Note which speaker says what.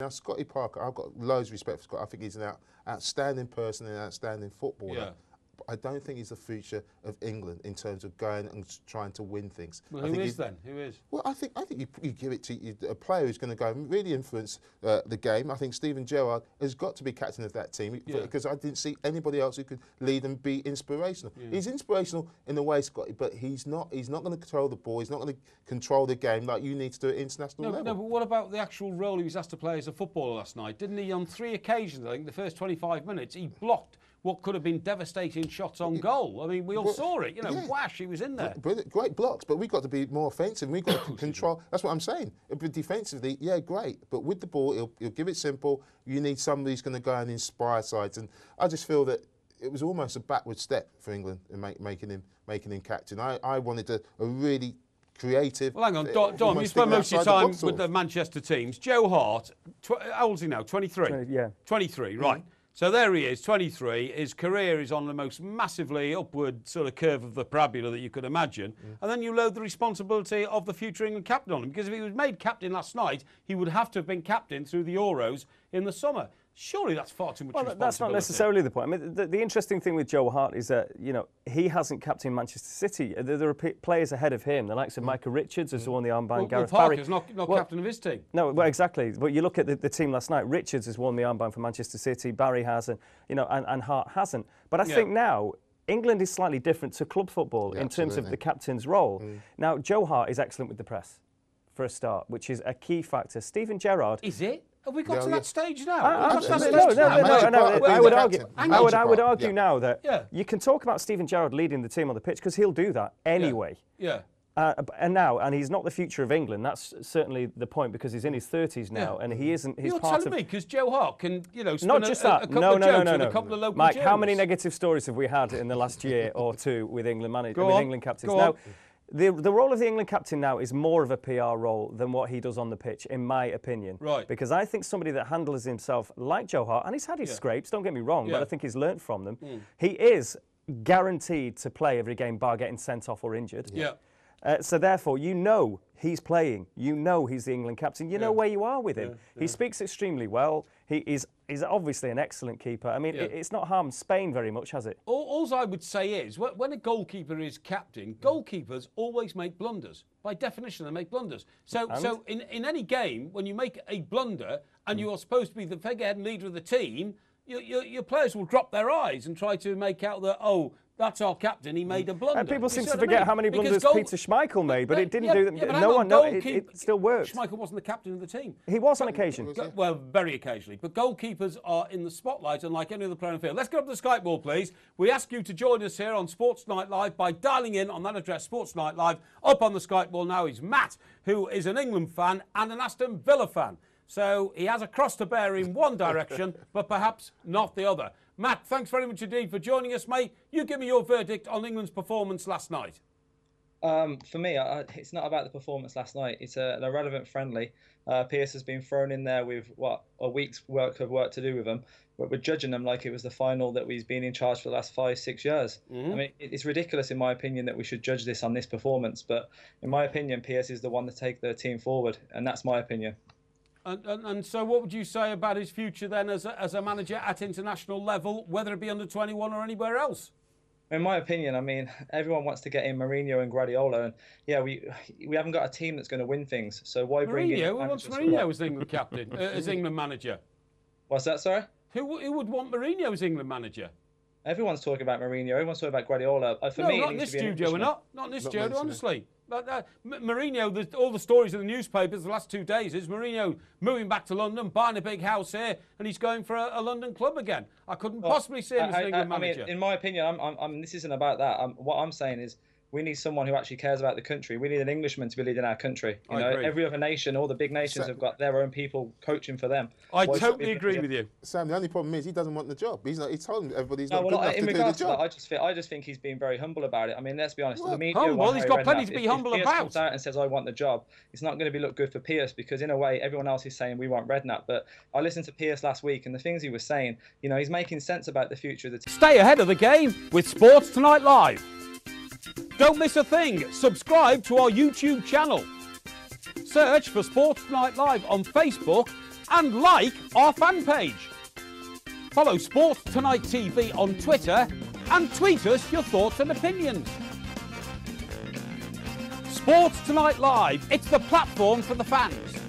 Speaker 1: Now, Scotty Parker, I've got loads of respect for Scott. I think he's an outstanding person and an outstanding footballer.
Speaker 2: Yeah.
Speaker 1: But I don't think he's the future of England in terms of going and trying to win things.
Speaker 2: Well, who is then? Who is?
Speaker 1: Well, I think you give it to a player who's going to go and really influence the game. I think Steven Gerrard has got to be captain of that team because I didn't see anybody else who could lead and be inspirational. Yeah. He's inspirational in a way, Scotty, but he's not going to control the ball. He's not going to control the game like you need to do at international level.
Speaker 2: No, but what about the actual role he was asked to play as a footballer last night? Didn't he, on 3 occasions, I think, the first 25 minutes, he blocked what could have been devastating shots on goal? I mean, we all saw it. You know, whash, he was in there.
Speaker 1: Brilliant, great blocks, but we've got to be more offensive. We've got to control. That's what I'm saying. But defensively, yeah, great. But with the ball, he'll give it simple. You need somebody who's going to go and inspire sides. And I just feel that it was almost a backward step for England in making him captain. I wanted a really creative.
Speaker 2: Well, hang on, Dom, you spent most of your time with the Manchester teams. Joe Hart, how old is he now? 23?
Speaker 3: Yeah.
Speaker 2: 23, right. So there he is, 23. His career is on the most massively upward sort of curve of the parabola that you could imagine. And then you load the responsibility of the future England captain on him. Because if he was made captain last night, he would have to have been captain through the Euros in the summer. Surely that's far too much responsibility.
Speaker 3: That's not necessarily the point. I mean, the interesting thing with Joe Hart is that, you know, he hasn't captained Manchester City. There are players ahead of him, the likes of Micah Richards, who's won the armband, Gareth Parry.
Speaker 2: Parker's not captain of his team.
Speaker 3: No, well, exactly. But you look at the team last night, Richards has won the armband for Manchester City, Barry hasn't, you know, and Hart hasn't. But I think now, England is slightly different to club football in terms of the captain's role. Now, Joe Hart is excellent with the press, for a start, which is a key factor. Steven Gerrard...
Speaker 2: Is it? Have we got to that stage now?
Speaker 3: No. I would argue now that you can talk about Steven Gerrard leading the team on the pitch because he'll do that anyway.
Speaker 2: Yeah.
Speaker 3: And he's not the future of England. That's certainly the point because he's in his 30s now, and he isn't. He's
Speaker 2: You're
Speaker 3: part
Speaker 2: telling me because Joe Hart can, you know,
Speaker 3: not just that.
Speaker 2: A couple of jokes with a couple of local
Speaker 3: Mike,
Speaker 2: journalists.
Speaker 3: how many negative stories have we had in the last year or two with England England captains? Now, the role of the England captain now is more of a PR role than what he does on the pitch, in my opinion.
Speaker 2: Right.
Speaker 3: Because I think somebody that handles himself like Joe Hart, and he's had his scrapes, don't get me wrong, but I think he's learnt from them. He is guaranteed to play every game bar getting sent off or injured. So therefore, you know he's playing. You know he's the England captain. You know where you are with him. He speaks extremely well. He's obviously an excellent keeper. I mean, it's not harmed Spain very much, has it?
Speaker 2: All I would say is, when a goalkeeper is captain, goalkeepers always make blunders. By definition, they make blunders. So in any game, when you make a blunder and you are supposed to be the figurehead and leader of the team, your players will drop their eyes and try to make out that, oh, that's our captain, he made a blunder.
Speaker 3: And people seem to forget how many blunders Peter Schmeichel made, but it didn't do them. It still worked.
Speaker 2: Schmeichel wasn't the captain of the team.
Speaker 3: He was on occasion.
Speaker 2: Well, very occasionally. But goalkeepers are in the spotlight, unlike any other player on the field. Let's get up to the Skype wall, please. We ask you to join us here on Sports Night Live by dialing in on that address, Sports Night Live. Up on the Skype wall now is Matt, who is an England fan and an Aston Villa fan. So he has a cross to bear in one direction, but perhaps not the other. Matt, thanks very much indeed for joining us, mate. You give me your verdict on England's performance last night.
Speaker 4: For me, it's not about the performance last night. It's an irrelevant friendly. Pearce has been thrown in there with, a week's work of work to do with him. But we're judging them like it was the final that he's been in charge for the last 5-6 years. I mean, it's ridiculous, in my opinion, that we should judge this on this performance. But in my opinion, Pearce is the one to take the team forward. And that's my opinion.
Speaker 2: And so what would you say about his future then as a manager at international level, whether it be under 21 or anywhere else?
Speaker 4: In my opinion, I mean, everyone wants to get in Mourinho and Guardiola, and we haven't got a team that's going to win things. So why bring in?
Speaker 2: Who wants Mourinho as England captain, as England manager?
Speaker 4: What's that, sorry?
Speaker 2: Who would want Mourinho as England manager?
Speaker 4: Everyone's talking about Mourinho. Everyone's talking about Guardiola. For me,
Speaker 2: not in this studio, we're not. Not in this studio, honestly. Mourinho, all the stories in the newspapers the last 2 days is Mourinho moving back to London, buying a big house here, and he's going for a London club again. I couldn't possibly see him as an England manager.
Speaker 4: I mean, in my opinion, this isn't about that. What I'm saying is, we need someone who actually cares about the country. We need an Englishman to be leading our country. You know, every other nation, all the big nations have got their own people coaching for them.
Speaker 2: I totally agree with you.
Speaker 1: Sam, the only problem is he doesn't want the job. He told everybody he's not good enough to do the job.
Speaker 4: I just think he's been very humble about it. I mean, let's be honest. The media
Speaker 2: he's got plenty to be humble about.
Speaker 4: If Pearce comes out and says, I want the job, it's not going to look good for Pearce because, in a way, everyone else is saying we want Redknapp. But I listened to Pearce last week, and the things he was saying, you know, he's making sense about the future of the team.
Speaker 2: Stay ahead of the game with Sports Tonight Live. Don't miss a thing. Subscribe to our YouTube channel. Search for Sports Night Live on Facebook and like our fan page. Follow Sports Tonight TV on Twitter and tweet us your thoughts and opinions. Sports Tonight Live, it's the platform for the fans.